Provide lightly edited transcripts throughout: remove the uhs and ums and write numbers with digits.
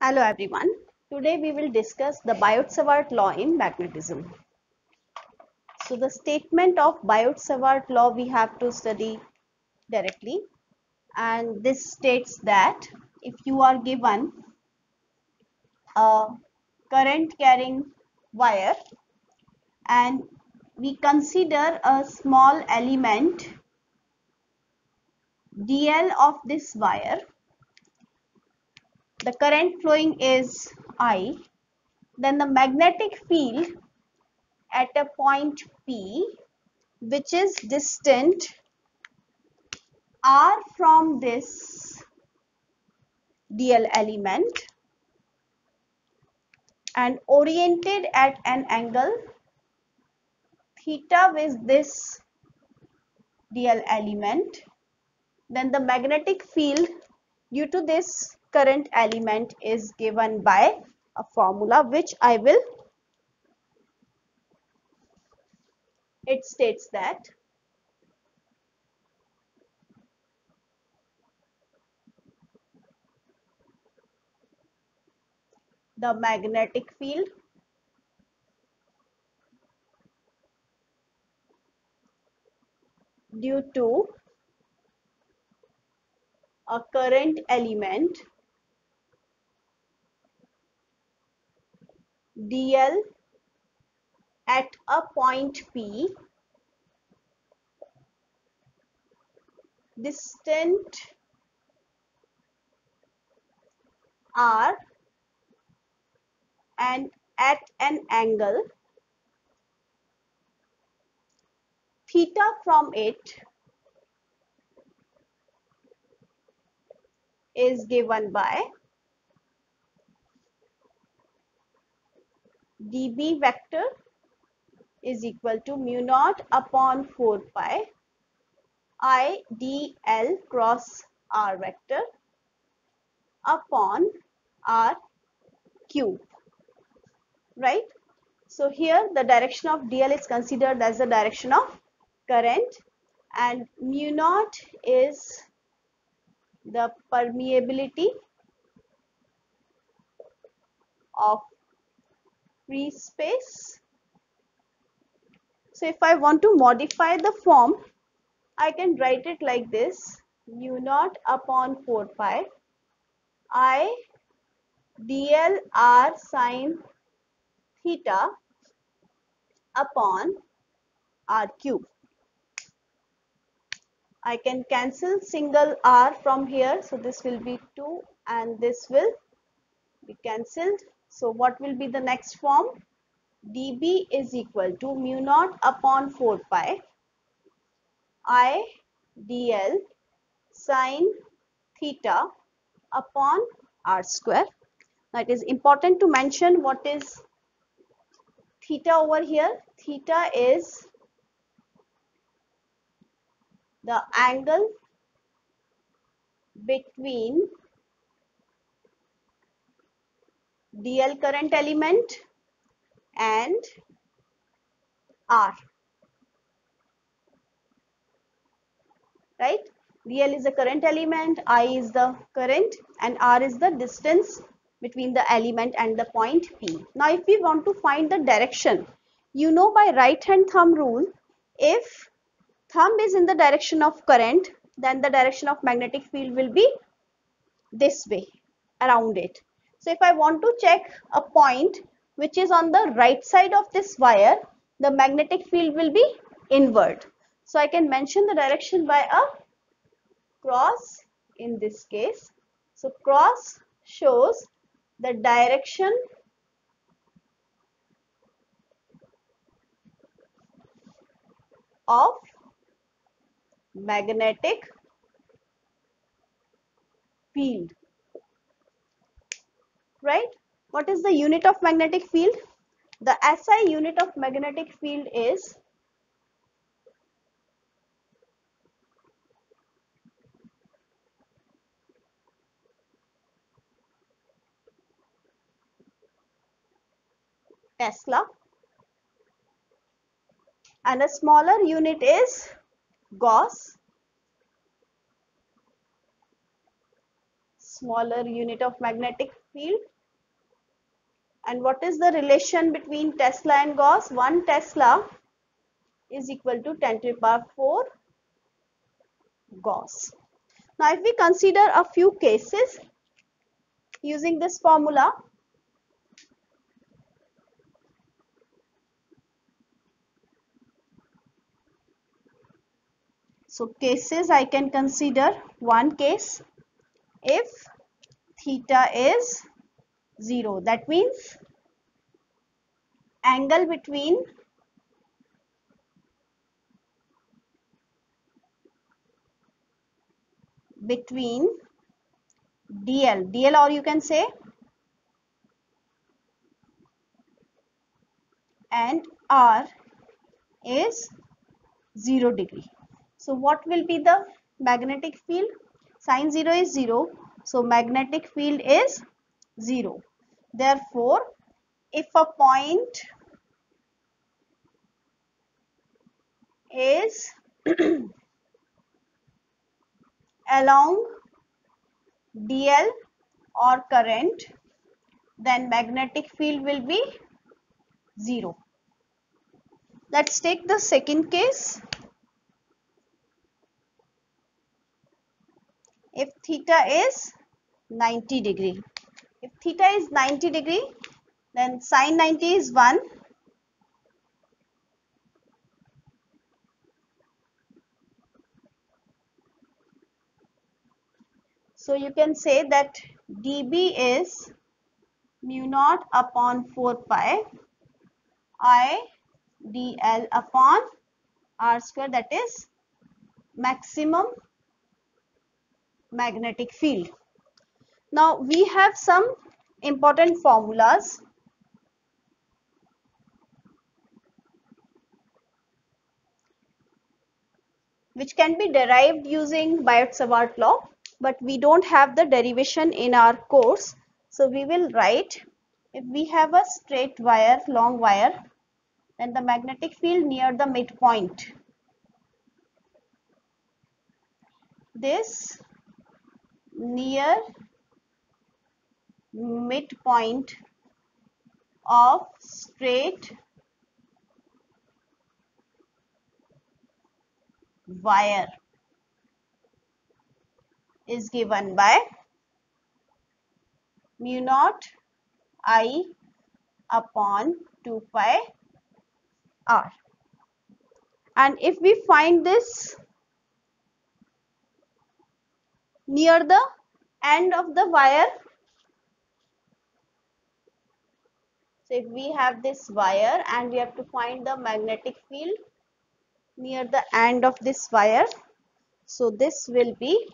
Hello everyone. Today we will discuss the Biot-Savart law in magnetism. So the statement of Biot-Savart law we have to study directly, and this states that if you are given a current carrying wire and we consider a small element dl of this wire, the current flowing is I, then the magnetic field at a point P which is distant r from this dl element and oriented at an angle theta with this dl element, then the magnetic field due to this current element is given by a formula which I will. It states that the magnetic field due to a current element dl at a point P distant r and at an angle theta from it is given by dB vector is equal to mu naught upon 4 pi I dl cross r vector upon r cube, right? So here the direction of dl is considered as the direction of current and mu naught is the permeability of free space. So if I want to modify the form, I can write it like this: mu naught upon 4 pi I dl r sine theta upon r cube. I can cancel single r from here, so this will be 2 and this will be cancelled. So what will be the next form? dB is equal to mu naught upon 4 pi I dl sine theta upon r square. Now it is important to mention what is theta over here. Theta is the angle between dl current element and r, right? dl is the current element, I is the current, and r is the distance between the element and the point P. Now if we want to find the direction, you know by right hand thumb rule, if thumb is in the direction of current, then the direction of magnetic field will be this way around it. So if I want to check a point which is on the right side of this wire, the magnetic field will be inward. So I can mention the direction by a cross in this case. So cross shows the direction of magnetic field, right? What is the unit of magnetic field? The SI unit of magnetic field is Tesla, and a smaller unit is Gauss. Smaller unit of magnetic field. And what is the relation between Tesla and Gauss? 1 Tesla is equal to 10 to the power 4 Gauss. Now, if we consider a few cases using this formula, so cases I can consider one case if theta is 0. That means angle between DL or you can say and R is 0 degree. So what will be the magnetic field? Sin 0 is 0. So magnetic field is 0. Therefore, if a point is along DL or current, then magnetic field will be 0. Let's take the second case. If theta is 90 degree. If theta is 90 degree, then sin 90 is 1. So you can say that dB is mu naught upon 4 pi I dl upon r square, that is maximum magnetic field. Now we have some important formulas which can be derived using Biot-Savart law, but we don't have the derivation in our course. So we will write, if we have a straight wire, long wire, then the magnetic field near the midpoint, this near midpoint of straight wire is given by mu naught I upon 2 pi r. And if we find this near the end of the wire, so if we have this wire and we have to find the magnetic field near the end of this wire, so this will be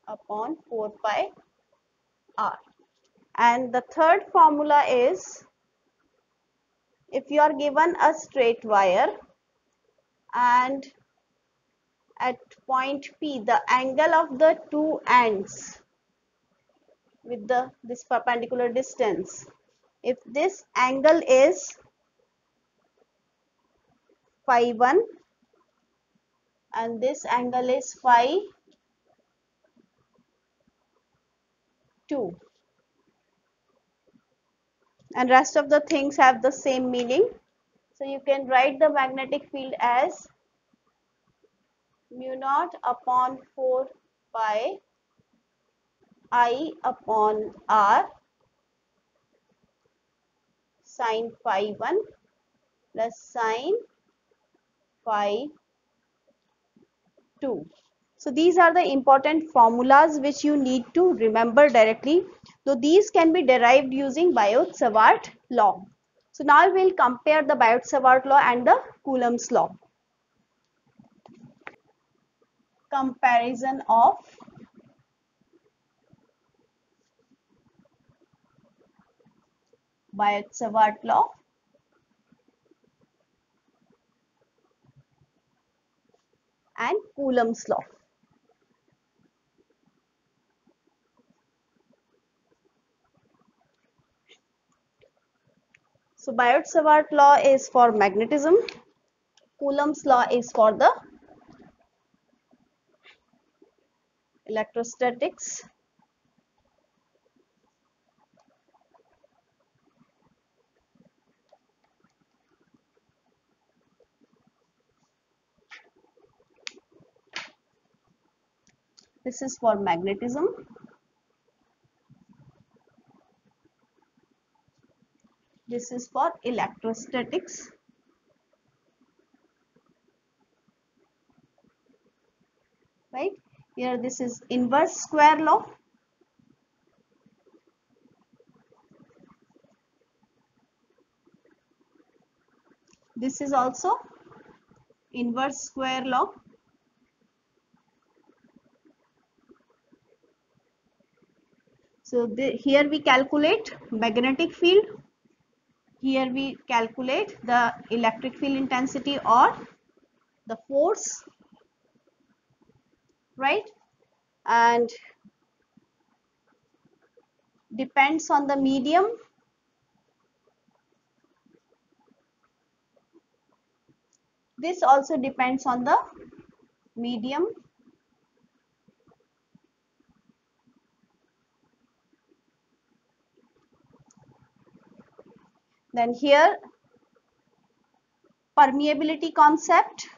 upon 4 pi r. And the third formula is, if you are given a straight wire and at point P the angle of the two ends with this perpendicular distance, if this angle is phi 1 and this angle is phi 2 and rest of the things have the same meaning, so you can write the magnetic field as mu naught upon 4 pi I upon r sin phi 1 plus sin phi 2. So these are the important formulas which you need to remember directly. So these can be derived using Biot-Savart law. So now we'll compare the Biot-Savart law and the Coulomb's law. Comparison of Biot-Savart law and Coulomb's law. So Biot-Savart law is for magnetism. Coulomb's law is for the electrostatics. This is for magnetism. This is for electrostatics. Right? Here this is inverse square law. This is also inverse square law. So here we calculate magnetic field. Here we calculate the electric field intensity or the force, right? And depends on the medium. This also depends on the medium. Then here permeability concept.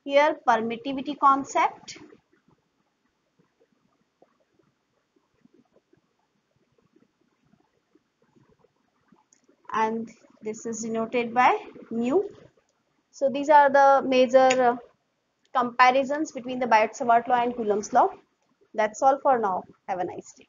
Here permittivity concept. And this is denoted by mu. So these are the major comparisons between the Biot-Savart law and Coulomb's law. That's all for now. Have a nice day.